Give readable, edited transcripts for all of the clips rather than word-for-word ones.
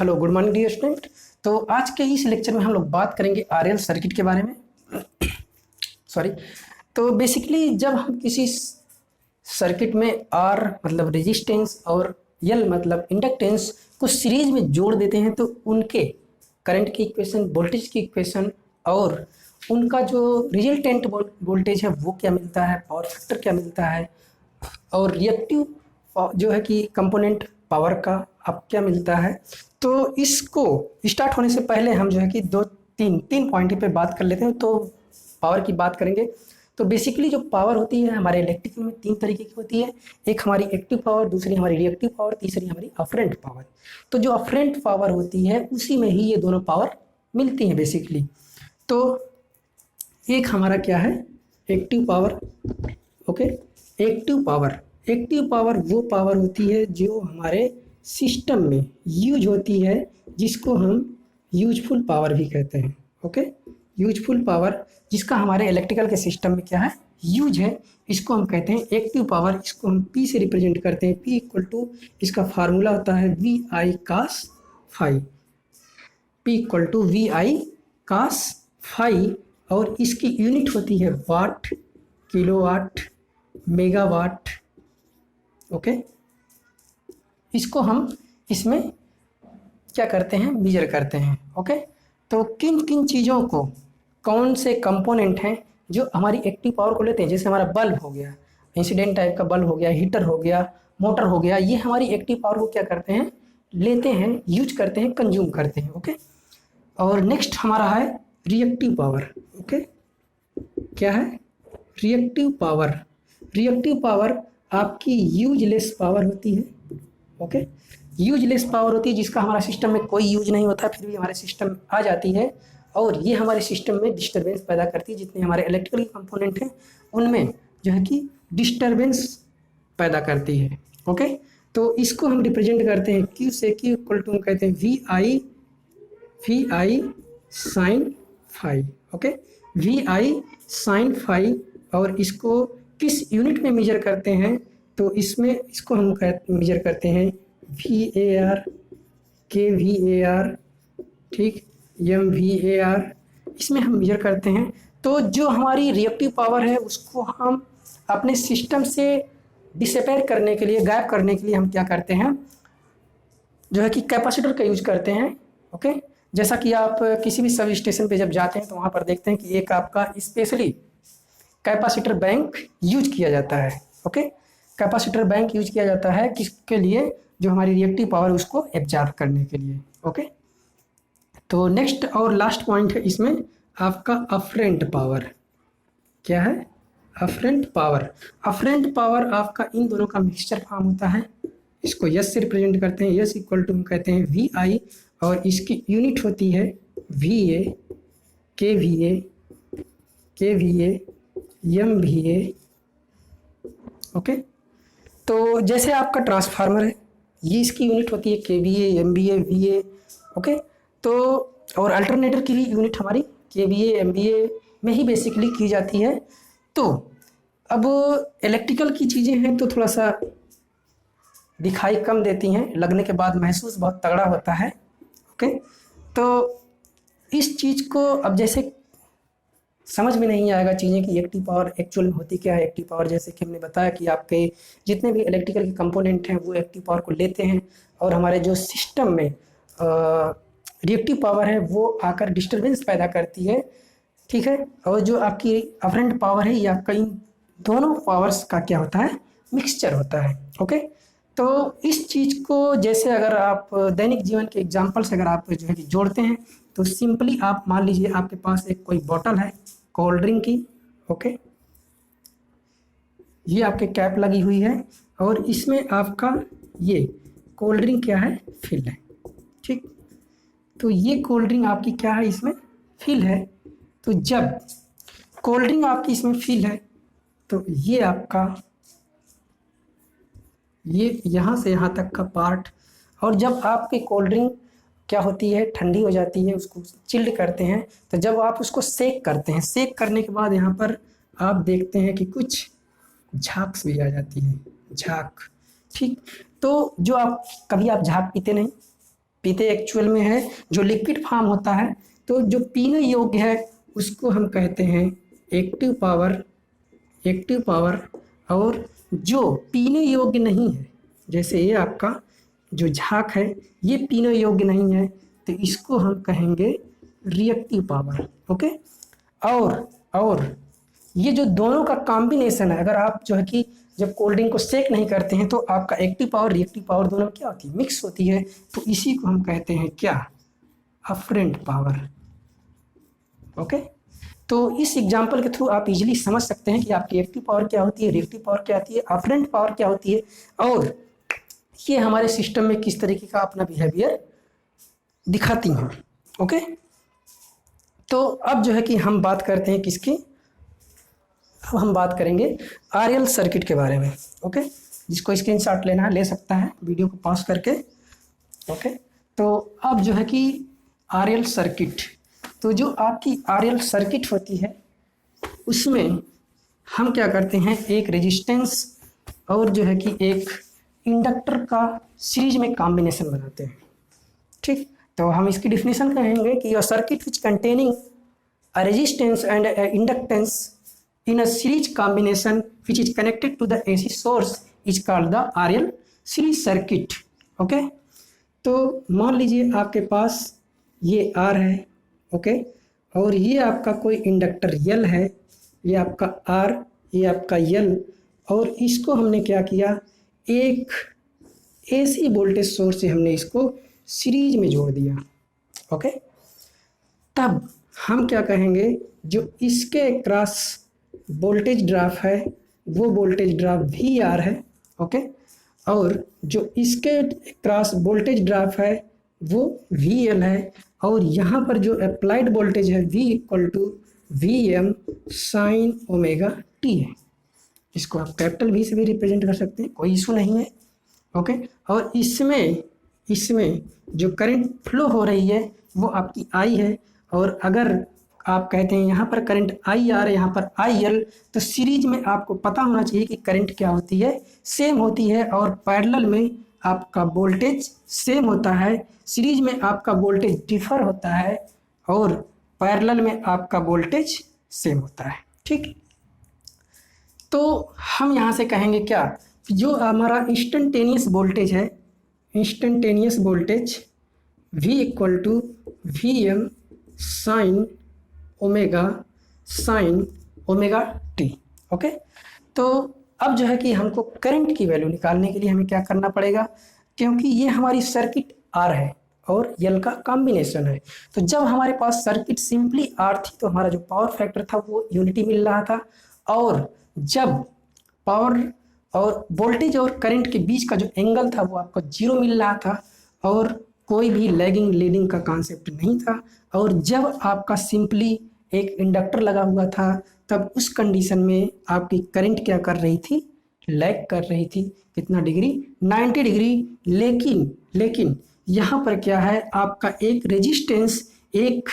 Hello, good morning dear student. तो आज के इस लेक्चर में हम लोग बात करेंगे आरएल सर्किट के बारे में। सॉरी। तो बेसिकली जब हम किसी सर्किट में आर मतलब रेजिस्टेंस और एल मतलब इंडक्टेंस को सीरीज में जोड़ देते हैं तो उनके करंट की इक्वेशन, वोल्टेज की इक्वेशन और उनका जो रिजल्टेंट वोल्टेज है वो क्या मिलता है, पावर फैक्टर क्या मिलता है और रिएक्टिव जो है कि कंपोनेंट पावर का अब क्या मिलता है। तो इसको स्टार्ट होने से पहले हम जो है कि तीन पॉइंट पे बात कर लेते हैं। तो पावर की बात करेंगे तो बेसिकली जो पावर होती है हमारे इलेक्ट्रिकल में तीन तरीके की होती है। एक हमारी एक्टिव पावर, दूसरी हमारी रिएक्टिव पावर, तीसरी हमारी अफरेंट पावर। तो जो अफरेंट पावर होती है उसी में ही ये दोनों पावर मिलती हैं बेसिकली। तो एक हमारा क्या है, active power. Okay, active power वो पावर होती है जो हमारे सिस्टम में यूज होती है, जिसको हम यूजफुल पावर भी कहते हैं। ओके, यूजफुल पावर जिसका हमारे इलेक्ट्रिकल के सिस्टम में क्या है, यूज है, इसको हम कहते हैं एक्टिव पावर। इसको हम पी से रिप्रेजेंट करते हैं। पी इक्वल टू, इसका फार्मूला होता है V I cos phi. P equal to V I cos phi और इसकी यूनिट होती है वाट, किलोवाट, मेगावाट। ओके, इसको हम इसमें क्या करते हैं, मेजर करते हैं। ओके, तो किन किन चीज़ों को, कौन से कंपोनेंट हैं जो हमारी एक्टिव पावर को लेते हैं। जैसे हमारा बल्ब हो गया, इंसिडेंट टाइप का बल्ब हो गया, हीटर हो गया, मोटर हो गया, ये हमारी एक्टिव पावर को क्या करते हैं, लेते हैं, यूज करते हैं, कंज्यूम करते हैं। ओके, और नेक्स्ट हमारा है रिएक्टिव पावर। ओके, क्या है, रिएक्टिव पावर। रिएक्टिव पावर आपकी यूजलेस पावर होती है। ओके, यूजलेस पावर होती है जिसका हमारा सिस्टम में कोई यूज नहीं होता, फिर भी हमारे सिस्टम में आ जाती है और ये हमारे सिस्टम में डिस्टरबेंस पैदा करती है। जितने हमारे इलेक्ट्रिकल कंपोनेंट हैं उनमें जो है कि डिस्टरबेंस पैदा करती है। ओके, तो इसको हम रिप्रेजेंट करते हैं क्यू से। क्यू इक्वल टू हम कहते हैं V I sine phi. Okay, V I sine phi और इसको किस यूनिट में मेजर करते हैं, तो इसमें इसको हम मेजर करते हैं वी ए आर, के वी ए आर, ठीक, एम वी ए आर, इसमें हम मेजर करते हैं। तो जो हमारी रिएक्टिव पावर है उसको हम अपने सिस्टम से डिसअपेयर करने के लिए, गायब करने के लिए हम क्या करते हैं, जो है कि कैपेसिटर का यूज करते हैं। ओके, जैसा कि आप किसी भी सब स्टेशन पे जब जाते हैं तो वहाँ पर देखते हैं कि एक आपका स्पेशली कैपेसिटर बैंक यूज किया जाता है। ओके, कैपेसिटर बैंक यूज किया जाता है किसके लिए, जो हमारी रिएक्टिव पावर उसको एब्जॉर्ब करने के लिए। ओके, तो नेक्स्ट और लास्ट पॉइंट है इसमें आपका अफरेंट पावर। क्या है, अफरेंट पावर। अफरेंट पावर आपका इन दोनों का मिक्सचर फॉर्म होता है। इसको यस से रिप्रेजेंट करते हैं। यस इक्वल टू हम कहते हैं वी आई और इसकी यूनिट होती है we A, K V A, K V A, M V A. Okay, तो जैसे आपका ट्रांसफार्मर है, ये इसकी यूनिट होती है K V A, M V A, V A. Okay, तो और अल्टरनेटर की भी यूनिट हमारी K V A, M V A में ही बेसिकली की जाती है। तो अब इलेक्ट्रिकल की चीज़ें हैं तो थोड़ा सा दिखाई कम देती हैं, लगने के बाद महसूस बहुत तगड़ा होता है। ओके, तो इस चीज़ को अब जैसे समझ में नहीं आएगा चीज़ें कि एक्टिव पावर एक्चुअल में होती क्या है। एक्टिव पावर जैसे कि हमने बताया कि आपके जितने भी इलेक्ट्रिकल के कंपोनेंट हैं वो एक्टिव पावर को लेते हैं और हमारे जो सिस्टम में रिएक्टिव पावर है वो आकर डिस्टरबेंस पैदा करती है। ठीक है, और जो आपकी अफरेंट पावर है या कई दोनों पावर्स का क्या होता है, मिक्सचर होता है। ओके, तो इस चीज़ को जैसे अगर आप दैनिक जीवन के एग्जाम्पल से अगर आप जो है कि जोड़ते हैं तो सिंपली आप मान लीजिए आपके पास एक कोई बॉटल है कोल्ड ड्रिंक की। ओके, ये आपके कैप लगी हुई है और इसमें आपका ये कोल्ड ड्रिंक क्या है, फिल है। ठीक, तो ये कोल्ड ड्रिंक आपकी क्या है, इसमें फिल है। तो जब कोल्ड ड्रिंक आपकी इसमें फिल है तो ये आपका ये यहाँ से यहाँ तक का पार्ट, और जब आपकी कोल्ड ड्रिंक क्या होती है, ठंडी हो जाती है, उसको चिल्ड करते हैं, तो जब आप उसको सेक करते हैं, सेक करने के बाद यहाँ पर आप देखते हैं कि कुछ झाग भी आ जाती है, झाग। ठीक, तो जो आप कभी आप झाग पीते नहीं, पीते एक्चुअल में है, जो लिक्विड फॉर्म होता है, तो जो पीने योग्य है उसको हम कहते हैं एक्टिव पावर, एक्टिव पावर। और जो पीने योग्य नहीं है, जैसे ये आपका जो झाग है ये पीने योग्य नहीं है, तो इसको हम कहेंगे रिएक्टिव पावर। ओके, और ये जो दोनों का कॉम्बिनेशन है, अगर आप जो है कि जब कोल्ड ड्रिंक को सेक नहीं करते हैं तो आपका एक्टिव पावर रिएक्टिव पावर दोनों क्या होती है, मिक्स होती है, तो इसी को हम कहते हैं क्या, अफरेंट पावर। ओके, तो इस एग्जांपल के थ्रू आप इजीली समझ सकते हैं कि आपकी एक्टिव पावर क्या होती है, रिएक्टिव पावर क्या होती है, अफरेंट पावर क्या होती है, और ये हमारे सिस्टम में किस तरीके का अपना बिहेवियर दिखाती हैं। ओके, तो अब जो है कि हम बात करते हैं किसकी, अब हम बात करेंगे आरएल सर्किट के बारे में। ओके, जिसको स्क्रीनशॉट लेना है ले सकता है वीडियो को पॉज करके। ओके, तो अब जो है कि आरएल सर्किट, तो जो आपकी आरएल सर्किट होती है उसमें हम क्या करते हैं, एक रेजिस्टेंस और जो है कि एक इंडक्टर का सीरीज में कॉम्बिनेशन बनाते हैं। ठीक, तो हम इसकी डिफिनेशन कहेंगे कि a circuit which containing a resistance and a inductance in a series combination which is connected to the AC source is called the RL series circuit। Okay, तो मान लीजिए आपके पास ये R है, ओके, और ये आपका कोई इंडक्टर L है, ये आपका R, ये आपका L, और इसको हमने क्या किया, एक AC वोल्टेज सोर्स से हमने इसको सीरीज में जोड़ दिया। ओके, तब हम क्या कहेंगे, जो इसके क्रॉस वोल्टेज ड्रॉप है वो वोल्टेज ड्रॉप वी आर है। ओके, और जो इसके क्रॉस वोल्टेज ड्रॉप है वो वी एल है, और यहाँ पर जो अप्लाइड वोल्टेज है V equal to V M sine omega T है। इसको आप कैपिटल V से भी रिप्रेजेंट कर सकते हैं, कोई इशू नहीं है। ओके, और इसमें जो करंट फ्लो हो रही है वो आपकी I है, और अगर आप कहते हैं यहाँ पर करंट आई आर है, यहाँ पर आई एल, तो सीरीज में आपको पता होना चाहिए कि करंट क्या होती है, सेम होती है, और पैरेलल में आपका वोल्टेज सेम होता है। सीरीज में आपका वोल्टेज डिफर होता है और पैरेलल में आपका वोल्टेज सेम होता है। ठीक, तो हम यहाँ से कहेंगे क्या, जो हमारा इंस्टेंटेनियस वोल्टेज है, instantaneous voltage V equal to V M sine omega T. Okay, तो अब जो है कि हमको करंट की वैल्यू निकालने के लिए हमें क्या करना पड़ेगा, क्योंकि ये हमारी सर्किट आर है और यल का कॉम्बिनेशन है, तो जब हमारे पास सर्किट सिंपली आर थी तो हमारा जो पावर फैक्टर था वो यूनिटी मिल रहा था, और जब पावर और वोल्टेज और करंट के बीच का जो एंगल था वो आपको 0 मिल रहा था, और कोई भी लैगिंग लीडिंग का कॉन्सेप्ट नहीं था। और जब आपका सिंपली एक इंडक्टर लगा हुआ था तब उस कंडीशन में आपकी करंट क्या कर रही थी, लैग कर रही थी, कितना डिग्री, 90 डिग्री। लेकिन यहाँ पर क्या है, आपका एक रेजिस्टेंस एक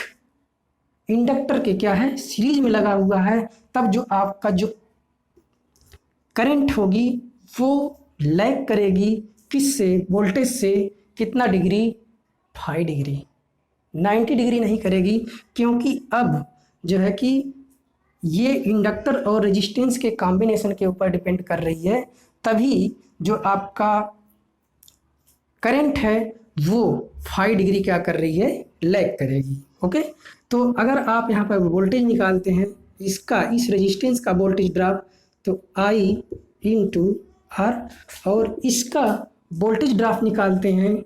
इंडक्टर के क्या है, सीरीज में लगा हुआ है, तब जो आपका जो करंट होगी वो लैग करेगी किससे, वोल्टेज से, कितना डिग्री, 5 डिग्री, 90 डिग्री नहीं करेगी, क्योंकि अब जो है कि ये इंडक्टर और रेजिस्टेंस के कॉम्बिनेशन के ऊपर डिपेंड कर रही है, तभी जो आपका करंट है वो 5 डिग्री क्या कर रही है, लैग करेगी। ओके, तो अगर आप यहाँ पर वोल्टेज निकालते हैं इसका, इस रेजिस्टेंस का वोल्टेज ड्रॉप, तो I इंटू आर, और इसका वोल्टेज ड्रॉप निकालते हैं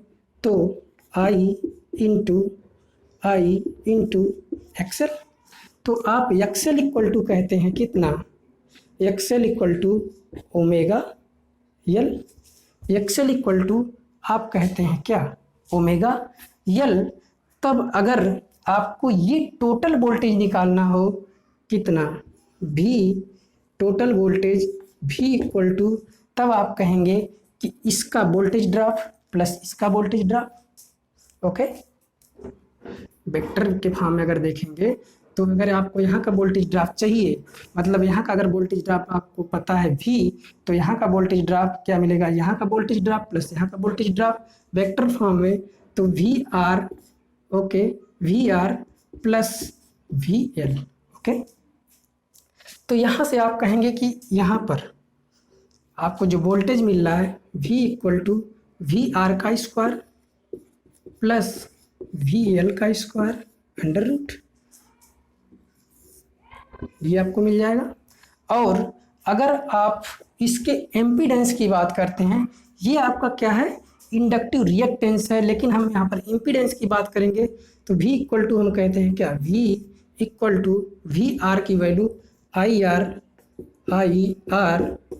तो I इंटू एक्सएल, तो आप एक्सएल इक्वल टू कहते हैं कितना, XL equal to omega L, XL equal to आप कहते हैं क्या, ओमेगा यल। तब अगर आपको ये टोटल वोल्टेज निकालना हो कितना, भी total voltage V equal to, तब आप कहेंगे कि इसका वोल्टेज ड्रॉप प्लस इसका वोल्टेज ड्रॉप। ओके, वेक्टर के फॉर्म में अगर देखेंगे तो अगर आपको यहाँ का वोल्टेज ड्रॉप चाहिए, मतलब यहाँ का अगर वोल्टेज ड्रॉप आपको पता है V, तो यहाँ का वोल्टेज ड्रॉप क्या मिलेगा, यहाँ का वोल्टेज ड्रॉप प्लस यहाँ का वोल्टेज ड्रॉप वेक्टर फॉर्म में, तो V R, okay, V R plus V L, okay. तो यहाँ से आप कहेंगे कि यहाँ पर आपको जो वोल्टेज मिल रहा है V equal to V R का स्क्वायर प्लस वी एल का स्क्वायर अंडर रूट, ये आपको मिल जाएगा। और अगर आप इसके एम्पीडेंस की बात करते हैं, ये आपका क्या है, इंडक्टिव रिएक्टेंस है, लेकिन हम यहाँ पर एम्पीडेंस की बात करेंगे तो V इक्वल टू हम कहते हैं क्या, V equal to V R की वैल्यू आई आर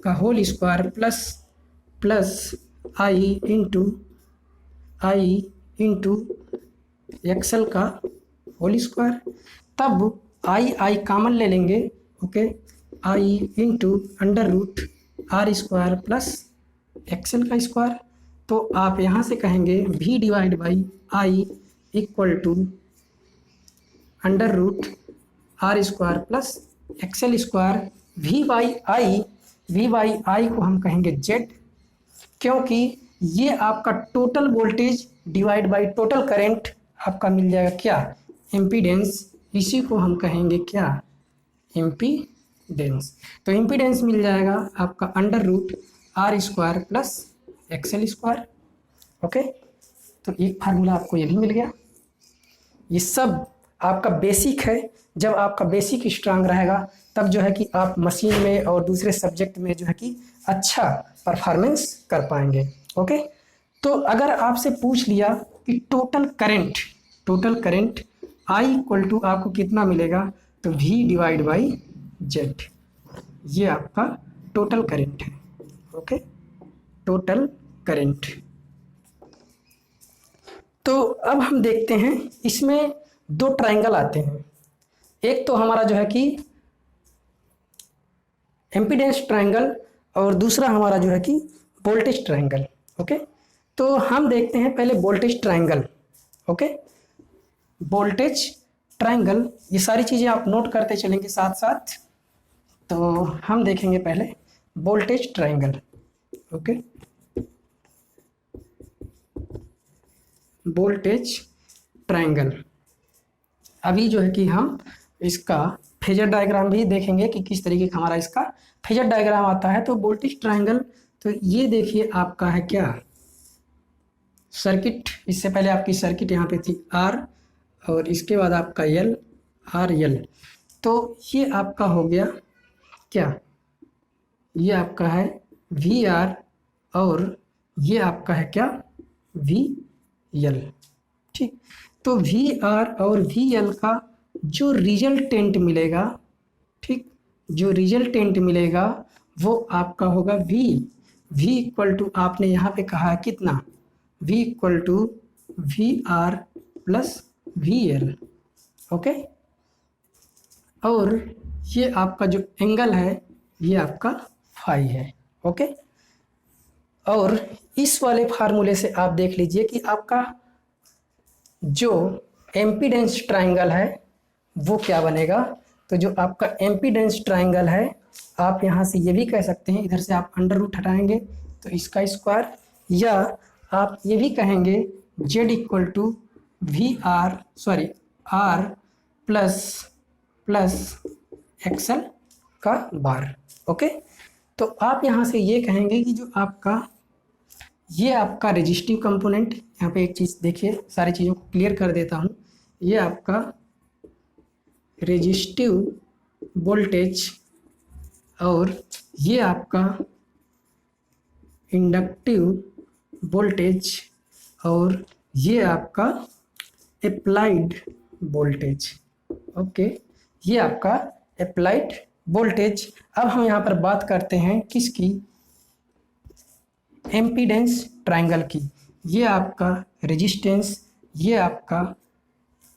का whole square plus I into XL का होल स्क्वायर। तब आई कॉमन ले लेंगे, okay, I into under root R square plus XL का स्क्वायर। तो आप यहाँ से कहेंगे V divide by I equal to under root R square plus XL square. V by I को हम कहेंगे Z, क्योंकि ये आपका total voltage divide by total current आपका मिल जाएगा क्या, इम्पीडेंस। इसी को हम कहेंगे क्या, इम्पीडेंस। तो इम्पीडेंस मिल जाएगा आपका under root R square plus XL square, okay. तो एक फार्मूला आपको ये भी मिल गया। ये सब आपका बेसिक है। जब आपका बेसिक स्ट्रांग रहेगा तब जो है कि आप मशीन में और दूसरे सब्जेक्ट में जो है कि अच्छा परफॉर्मेंस कर पाएंगे, ओके। तो अगर आपसे पूछ लिया कि total current I equal to आपको कितना मिलेगा, तो V डिवाइड बाई Z, ये आपका टोटल करंट है, ओके, टोटल करंट। तो अब हम देखते हैं इसमें दो ट्रायंगल आते हैं। एक तो हमारा जो है कि एम्पीडेंस ट्रायंगल और दूसरा हमारा जो है कि वोल्टेज ट्रायंगल, ओके। तो हम देखते हैं पहले voltage triangle, okay. Voltage triangle, ये सारी चीज़ें आप नोट करते चलेंगे साथ साथ। तो हम देखेंगे पहले voltage triangle, okay. Voltage triangle, अभी जो है कि हम इसका फेजर डायग्राम भी देखेंगे कि किस तरीके का हमारा इसका फेजर डायग्राम आता है। तो वोल्टेज ट्रायंगल, तो ये देखिए आपका है क्या, सर्किट। इससे पहले आपकी सर्किट यहाँ पे थी R, और इसके बाद आपका L, RL। तो ये आपका हो गया क्या, ये आपका है VR, और ये आपका है क्या, VL, ठीक। तो VR और VL का जो रिजल्टेंट मिलेगा, ठीक, जो रिजल्टेंट मिलेगा वो आपका होगा V इक्वल टू, आपने यहाँ पे कहा है कितना, V equal to VR plus VL, okay. और ये आपका जो एंगल है ये आपका फाई है, ओके। और इस वाले फार्मूले से आप देख लीजिए कि आपका जो एम्पीडेंस ट्रायंगल है वो क्या बनेगा। तो जो आपका एम्पीडेंस ट्रायंगल है, आप यहाँ से ये भी कह सकते हैं, इधर से आप अंडर रूट हटाएंगे तो इसका स्क्वायर, या आप ये भी कहेंगे Z equal to R plus XL का बार, ओके। तो आप यहाँ से ये कहेंगे कि जो आपका ये आपका रेजिस्टिव कंपोनेंट, यहाँ पे एक चीज़ देखिए, सारी चीज़ों को क्लियर कर देता हूँ। ये आपका रेजिस्टिव वोल्टेज और ये आपका इंडक्टिव वोल्टेज और ये आपका अप्लाइड वोल्टेज, ओके, ये आपका अप्लाइड वोल्टेज। अब हम यहाँ पर बात करते हैं किसकी, एम्पीडेंस ट्रायंगल की। ये आपका रेजिस्टेंस, ये आपका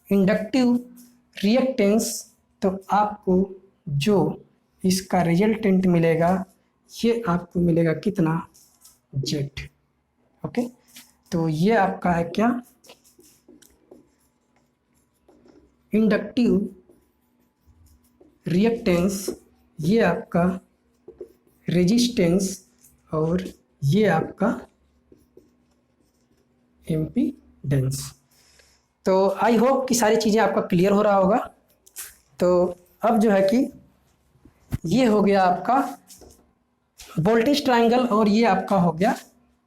इंडक्टिव रिएक्टेंस। तो आपको जो इसका रिजल्टेंट मिलेगा ये आपको मिलेगा कितना, Z, ओके। तो ये आपका है क्या, इंडक्टिव रिएक्टेंस, ये आपका रेजिस्टेंस और ये आपका एम्पीडेंस। डेंस। तो आई होप कि सारी चीज़ें आपका क्लियर हो रहा होगा। तो अब जो है कि ये हो गया आपका वोल्टेज ट्रायंगल और ये आपका हो गया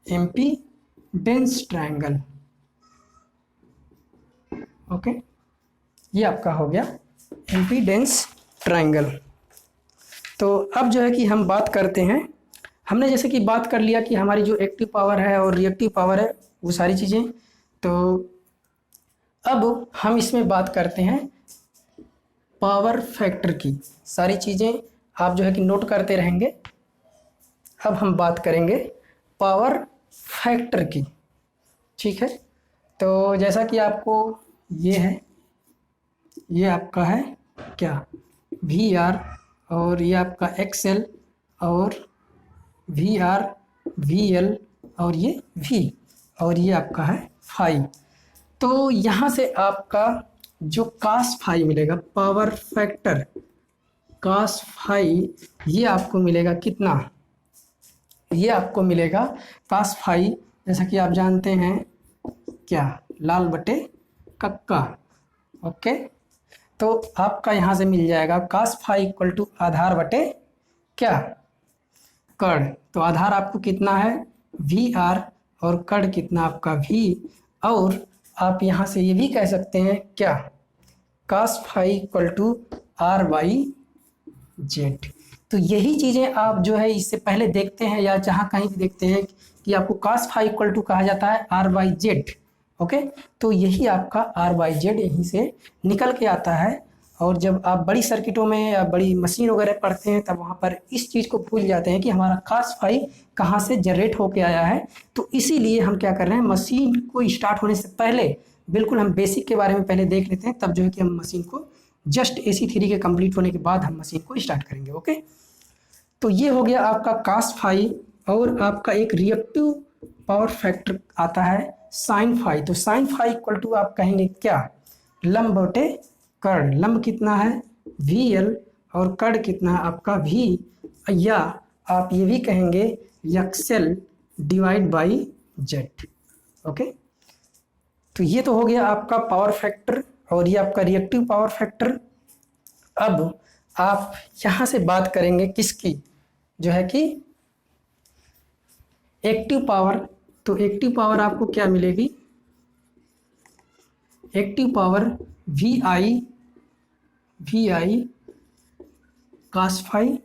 एम्पीडेंस ट्रायंगल। ओके, ये आपका हो गया एम्पीडेंस ट्रायंगल। तो अब जो है कि हम बात करते हैं, हमने जैसे कि बात कर लिया कि हमारी जो एक्टिव पावर है और रिएक्टिव पावर है वो सारी चीज़ें। तो अब हम इसमें बात करते हैं पावर फैक्टर की। सारी चीज़ें आप जो है कि नोट करते रहेंगे। अब हम बात करेंगे पावर फैक्टर की, ठीक है। तो जैसा कि आपको ये है, ये आपका है क्या VR और ये आपका XL और VR VL और ये V और ये आपका है फाई। तो यहाँ से आपका जो cos फाई मिलेगा पावर फैक्टर cos फाई, ये आपको मिलेगा कितना, ये आपको मिलेगा cos फाई, जैसा कि आप जानते हैं क्या, लाल बटे कक्का। ओके, तो आपका यहाँ से मिल जाएगा cos फाई इक्वल टू आधार बटे क्या, कर्ण। तो आधार आपको कितना है VR और कर्ण कितना आपका V, और आप यहाँ से ये भी कह सकते हैं क्या, cos phi equal to R/Z। तो यही चीज़ें आप जो है इससे पहले देखते हैं या जहाँ कहीं भी देखते हैं कि आपको cos फाई इक्वल टू कहा जाता है R/Z। ओके, तो यही आपका R/Z यहीं से निकल के आता है। और जब आप बड़ी सर्किटों में या बड़ी मशीन वगैरह पढ़ते हैं तब वहाँ पर इस चीज़ को भूल जाते हैं कि हमारा cos फाई कहाँ से जनरेट होके आया है। तो इसीलिए हम क्या कर रहे हैं, मशीन को स्टार्ट होने से पहले बिल्कुल हम बेसिक के बारे में पहले देख लेते हैं, तब जो है कि हम मशीन को जस्ट AC3 के कंप्लीट होने के बाद हम मशीन को स्टार्ट करेंगे। ओके, तो ये हो गया आपका cos फाई। और आपका एक रिएक्टिव पावर फैक्टर आता है साइन फाई। तो साइन फाई इक्वल टू आप कहेंगे क्या, लंब बटे कर्ण। लंब कितना है VL और कर्ण कितना है आपका V, या आप ये भी कहेंगे XL divide by Z। Okay, तो ये तो हो गया आपका पावर फैक्टर और ये आपका रिएक्टिव पावर फैक्टर। अब आप यहाँ से बात करेंगे किसकी, जो है कि एक्टिव पावर। तो एक्टिव पावर आपको क्या मिलेगी, active power VI cos phi.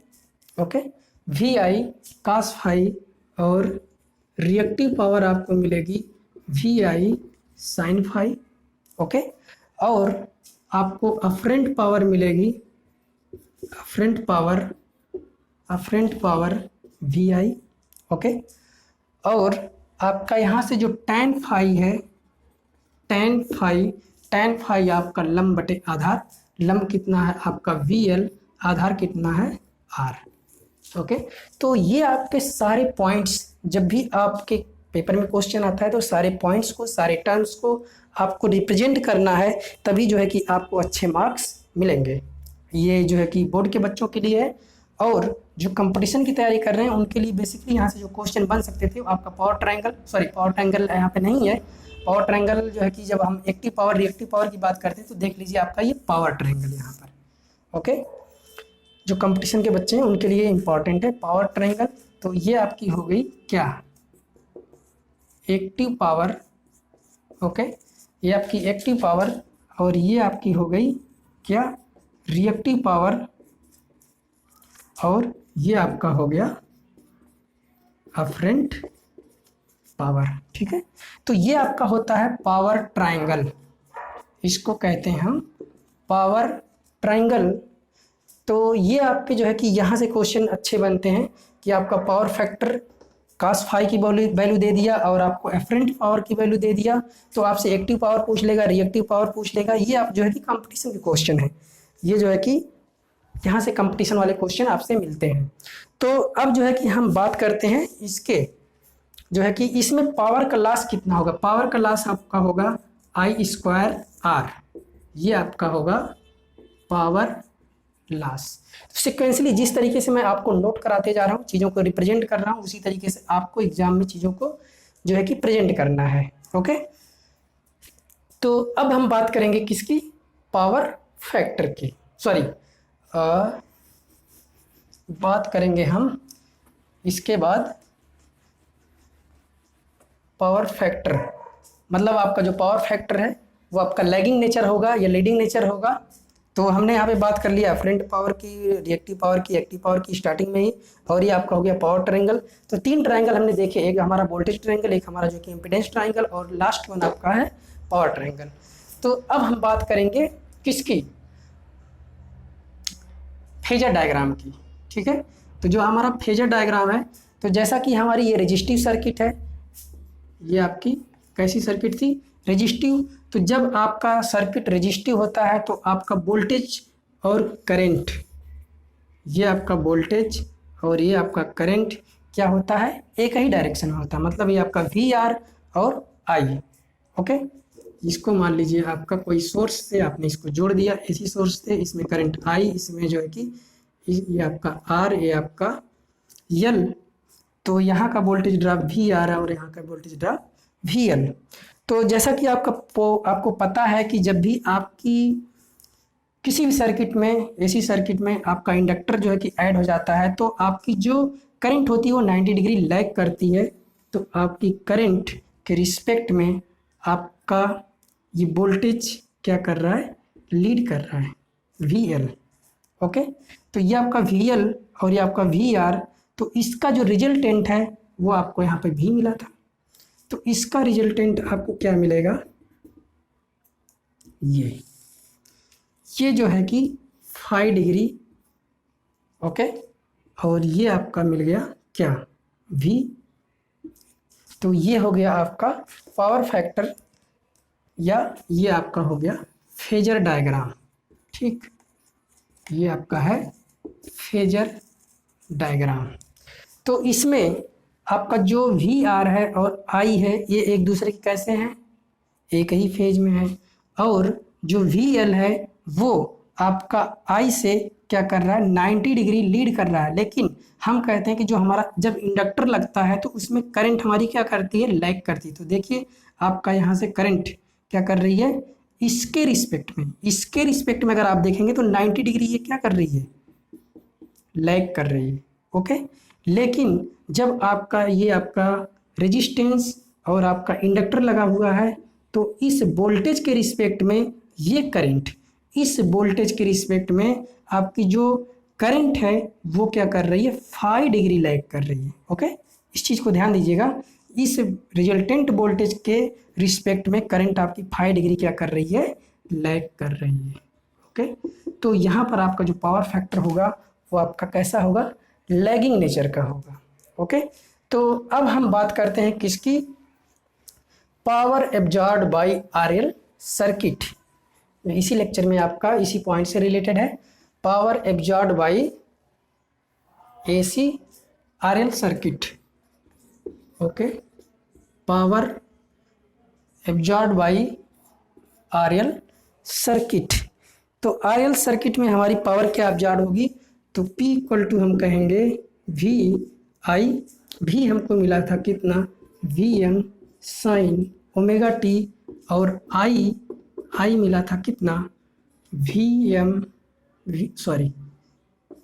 Okay, VI cos phi और रिएक्टिव पावर आपको मिलेगी VI sin फाई। ओके, और आपको अफरेंट पावर मिलेगी, अफरेंट पावर VI। ओके, और आपका यहाँ से जो tan फाई है, tan फाई आपका लंब बटे आधार। लंब कितना है आपका VL, आधार कितना है R। ओके, तो ये आपके सारे पॉइंट्स, जब भी आपके पेपर में क्वेश्चन आता है तो सारे पॉइंट्स को, सारे टर्म्स को आपको रिप्रेजेंट करना है, तभी जो है कि आपको अच्छे मार्क्स मिलेंगे। ये जो है कि बोर्ड के बच्चों के लिए है, और जो कंपटीशन की तैयारी कर रहे हैं उनके लिए बेसिकली यहाँ से जो क्वेश्चन बन सकते थे वो आपका पावर ट्रायंगल यहाँ पे नहीं है। पावर ट्रायंगल जो है कि जब हम एक्टिव पावर रिएक्टिव पावर की बात करते हैं तो देख लीजिए आपका ये पावर ट्रायंगल यहाँ पर। ओके, जो कंपटीशन के बच्चे हैं उनके लिए इम्पॉर्टेंट है पावर ट्रायंगल। तो ये आपकी हो गई क्या, एक्टिव पावर। ओके, ये आपकी एक्टिव पावर और ये आपकी हो गई क्या, रिएक्टिव पावर, और ये आपका हो गया अफरेंट पावर। ठीक है, तो ये आपका होता है पावर ट्रायंगल, इसको कहते हैं हम पावर ट्रायंगल। तो ये आपके जो है कि यहाँ से क्वेश्चन अच्छे बनते हैं कि आपका पावर फैक्टर cos फाई की वैल्यू दे दिया और आपको एफरेंट पावर की वैल्यू दे दिया, तो आपसे एक्टिव पावर पूछ लेगा, रिएक्टिव पावर पूछ लेगा। ये आप जो है कि कंपटीशन के क्वेश्चन है, ये जो है कि यहाँ से कंपटीशन वाले क्वेश्चन आपसे मिलते हैं। तो अब जो है कि हम बात करते हैं इसके, जो है कि इसमें पावर का लॉस कितना होगा। पावर का लॉस आपका होगा I²R, ये आपका होगा पावर लॉस। सिक्वेंसली जिस तरीके से मैं आपको नोट कराते जा रहा हूँ, चीज़ों को रिप्रेजेंट कर रहा हूँ, उसी तरीके से आपको एग्जाम में चीज़ों को जो है कि प्रेजेंट करना है। ओके, तो अब हम बात करेंगे किसकी, पावर फैक्टर की, सॉरी बात करेंगे हम इसके बाद पावर फैक्टर, मतलब आपका जो पावर फैक्टर है वो आपका लैगिंग नेचर होगा या लीडिंग नेचर होगा। तो हमने यहाँ पे बात कर लिया फ्रंट पावर की, रिएक्टिव पावर की, एक्टिव पावर की स्टार्टिंग में ही, और ये आपका हो गया पावर ट्रायंगल। तो 3 ट्रायंगल हमने देखे, एक हमारा वोल्टेज ट्रायंगल, एक हमारा जो कि इम्पीडेंस ट्रायंगल, और लास्ट वन आपका है पावर ट्रायंगल। तो अब हम बात करेंगे किसकी, फेजर डायग्राम की, ठीक है। तो जो हमारा फेजर डायग्राम है, तो जैसा कि हमारी ये रेजिस्टिव सर्किट है, ये आपकी कैसी सर्किट थी, रेजिस्टिव। तो जब आपका सर्किट रेजिस्टिव होता है तो आपका वोल्टेज और करंट, ये आपका वोल्टेज और ये आपका करंट क्या होता है, एक ही डायरेक्शन में होता है, मतलब ये आपका वी आर और आई, ओके। इसको मान लीजिए आपका कोई सोर्स से आपने इसको जोड़ दिया, इसी सोर्स से, इसमें करंट आई, इसमें जो है कि ये आपका आर, ये आपका यल, तो यहाँ का वोल्टेज ड्रॉप वी आर है और यहाँ का वोल्टेज ड्रॉप वी एल। तो जैसा कि आपको पता है कि जब भी आपकी किसी भी सर्किट में, एसी सर्किट में आपका इंडक्टर जो है कि ऐड हो जाता है, तो आपकी जो करंट होती है वो 90 डिग्री लैग करती है। तो आपकी करंट के रिस्पेक्ट में आपका ये वोल्टेज क्या कर रहा है, लीड कर रहा है, वी एल, ओके। तो ये आपका वी एल और ये आपका वी आर, तो इसका जो रिजल्टेंट है वो आपको यहाँ पे भी मिला था। तो इसका रिजल्टेंट आपको क्या मिलेगा, ये जो है कि 5 डिग्री, ओके, और ये आपका मिल गया क्या, V। तो ये हो गया आपका पावर फैक्टर, या ये आपका हो गया फेजर डायग्राम, ठीक। ये आपका है फेजर डायग्राम। तो इसमें आपका जो वी आर है और आई है, ये एक दूसरे के कैसे हैं, एक ही फेज में है, और जो वी एल है वो आपका आई से क्या कर रहा है, 90 डिग्री लीड कर रहा है। लेकिन हम कहते हैं कि जो हमारा जब इंडक्टर लगता है तो उसमें करंट हमारी क्या करती है, लैग करती है। तो देखिए आपका यहाँ से करंट क्या कर रही है, इसके रिस्पेक्ट में अगर आप देखेंगे तो 90 डिग्री ये क्या कर रही है, लैग कर रही है, ओके। लेकिन जब आपका ये आपका रेजिस्टेंस और आपका इंडक्टर लगा हुआ है, तो इस वोल्टेज के रिस्पेक्ट में ये करंट, इस वोल्टेज के रिस्पेक्ट में आपकी जो करंट है वो क्या कर रही है, 5 डिग्री लैग कर रही है, ओके। इस चीज़ को ध्यान दीजिएगा, इस रिजल्टेंट वोल्टेज के रिस्पेक्ट में करंट आपकी 5 डिग्री क्या कर रही है, लैग कर रही है, ओके। तो यहाँ पर आपका जो पावर फैक्टर होगा वो आपका कैसा होगा, लैगिंग नेचर का होगा, ओके। तो अब हम बात करते हैं किसकी, power absorbed bye RL circuit. इसी लेक्चर में आपका इसी पॉइंट से रिलेटेड है, power absorbed bye AC RL circuit, okay. Power absorbed bye RL circuit. तो आरएल सर्किट में हमारी पावर क्या एब्जॉर्ब होगी, तो P इक्वल टू हम कहेंगे वी आई, भी हमको मिला था कितना, V M sine omega T, और आई मिला था कितना,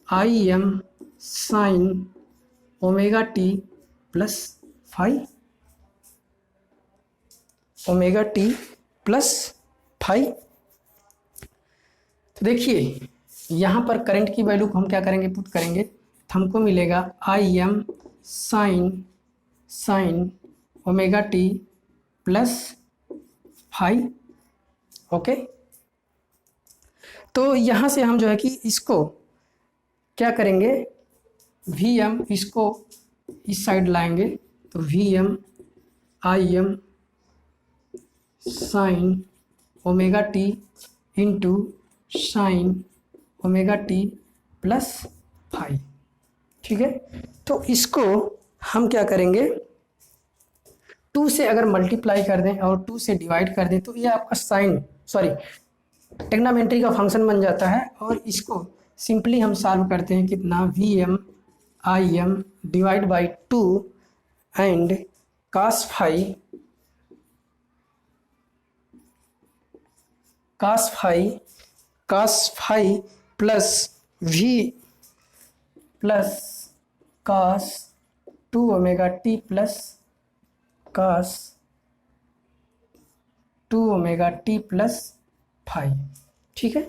I M sine omega T plus 5 omega T plus 5। तो देखिए यहाँ पर करंट की वैल्यू को हम क्या करेंगे, पुट करेंगे, तो हमको मिलेगा आई M sine omega T plus 5, okay. तो यहाँ से हम जो है कि इसको क्या करेंगे, वी एम, इसको इस साइड लाएंगे, तो V M I M sine omega T into sine omega T plus 5, ठीक है। तो इसको हम क्या करेंगे, 2 से अगर मल्टीप्लाई कर दें और 2 से डिवाइड कर दें तो ये आपका ट्रिग्नोमेट्री का फंक्शन बन जाता है, और इसको सिंपली हम सॉल्व करते हैं, कितना, V M I M divide by 2 and cos 5 cos phi plus v plus cos 2 omega T plus cos 2 omega T plus phi. ठीक है,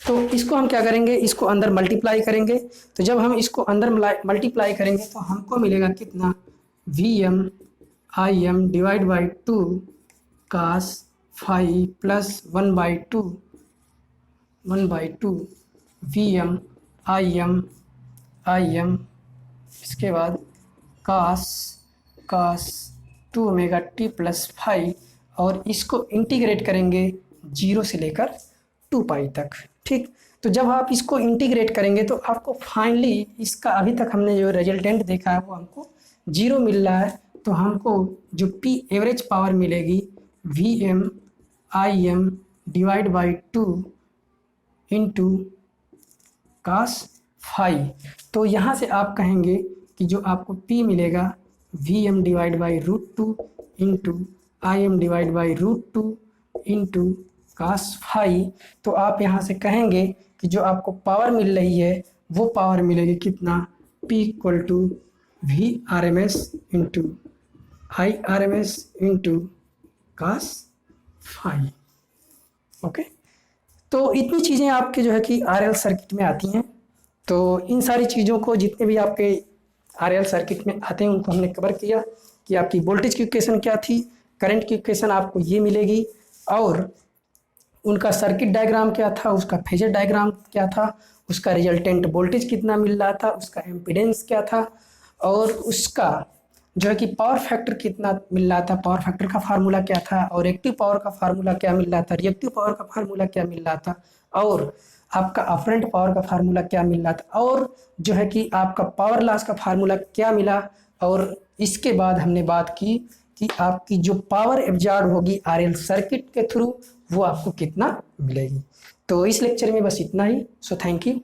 तो इसको हम क्या करेंगे, इसको अंदर मल्टीप्लाई करेंगे। तो जब हम इसको अंदर मल्टीप्लाई करेंगे तो हमको मिलेगा कितना, V M I M divide by 2 cos phi plus 1/2 V M I M इसके बाद cos 2 omega T plus phi, और इसको इंटीग्रेट करेंगे 0 से लेकर 2 पाई तक। ठीक, तो जब आप इसको इंटीग्रेट करेंगे तो आपको फाइनली इसका अभी तक हमने जो रिजल्टेंट देखा है वो हमको 0 मिल रहा है। तो हमको जो पी एवरेज पावर मिलेगी V M I M divide by 2 into cos phi. तो यहाँ से आप कहेंगे कि जो आपको P मिलेगा V M divide by √2 into I M divide by √2 into cos phi. तो आप यहाँ से कहेंगे कि जो आपको पावर मिल रही है वो पावर मिलेगी कितना, P equal to V R M S into I R M S into cos phi. Okay, तो इतनी चीज़ें आपके जो है कि आरएल सर्किट में आती हैं। तो इन सारी चीज़ों को जितने भी आपके आरएल सर्किट में आते हैं उनको हमने कवर किया कि आपकी वोल्टेज की इक्वेशन क्या थी, करंट की इक्वेशन आपको ये मिलेगी, और उनका सर्किट डायग्राम क्या था, उसका फेजर डायग्राम क्या था, उसका रिजल्टेंट वोल्टेज कितना मिल रहा था, उसका एम्पीडेंस क्या था, और उसका जो है कि पावर फैक्टर कितना मिल रहा था, पावर फैक्टर का फार्मूला क्या था, और एक्टिव पावर का फार्मूला क्या मिल रहा था, रिएक्टिव पावर का फार्मूला क्या मिल रहा था, और आपका अपरेंट पावर का फार्मूला क्या मिल रहा था, और जो है कि आपका पावर लॉस का फार्मूला क्या मिला। और इसके बाद हमने बात की कि आपकी जो पावर एब्जॉर्ब होगी आरएल सर्किट के थ्रू वो आपको कितना मिलेगी। तो इस लेक्चर में बस इतना ही। So thank you.